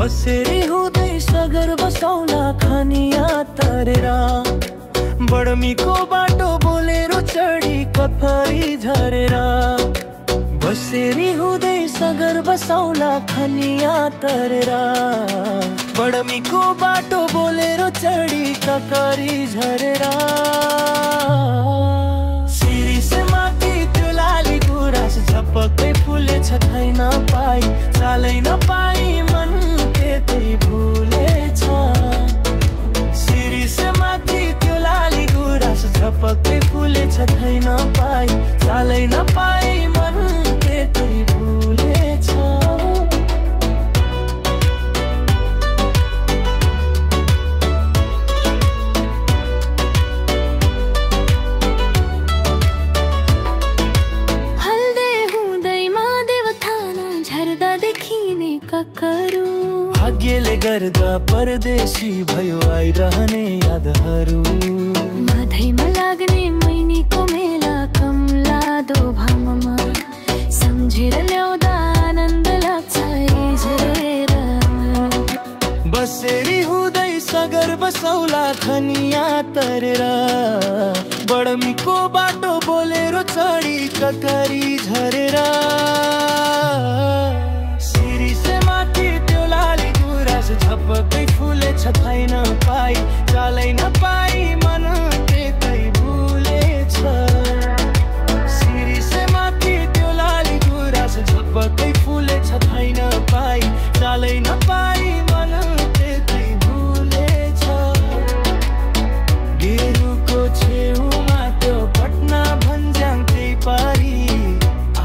बसेरी हुँदै सगर बसौला खनिया तरेर बडमीको बाटो बोलेरो चढी कफरी झरेर बसेरी हुँदै सगर बसौला खनिया तरेर बडमीको बाटो बोलेरो चढी कफरी झरेर सिरिसे माथि त्यो लाली गुराँस झपक्कै फुलेछ खै नपाई चालै नपाई मन त्यतै भुलेछ सिरिसे माथि त्यो लाली गुराँस झपक्कै फुलेछ खै नपाई चालै नपाई मन त्यतै भुलेछ भाग्यले गर्दा परदेशी भयो आइरहने यादहरू मधैमा लाग्ने मैनीको मेला कमलादो भाममा सम्झेर ल्याउँदा आनन्द लाग्छ झरेर बसेरी हुँदै सगर बसौला खनिया तरेर बडमीको बाटो बोलेरो चढी ककरी झरेर सिरिसे माथि त्यो लाली गुराँस झपक्कै फुलेछ खै नपाई चालै नपाई मन त्यतै भुलेछ सिरिसे माथि त्यो लाली गुराँस झपक्कै फुलेछ खै नपाई चालै नपाई मन त्यतै भुलेछ गेरुको छेउमा त्यो पटना भन्ज्याङ त्यही पारी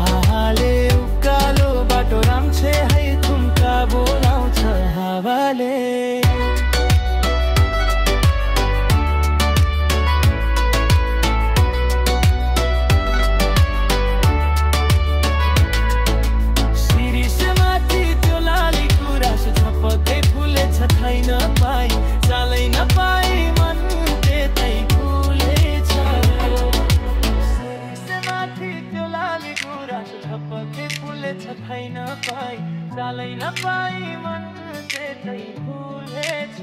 आहाले उकालो बाटो राम्छे है थुम्का बोलाउँछ हावाले सिरिसे माथि त्यो लाली गुराँस झपक्कै फुलेछ खै नपाई चालै नपाई मन त्यतै भुलेछ सिरिसे माथि त्यो लाली गुराँस झपक्कै फुलेछ खै नपाई चालै नपाई मन त्यतै भुलेछ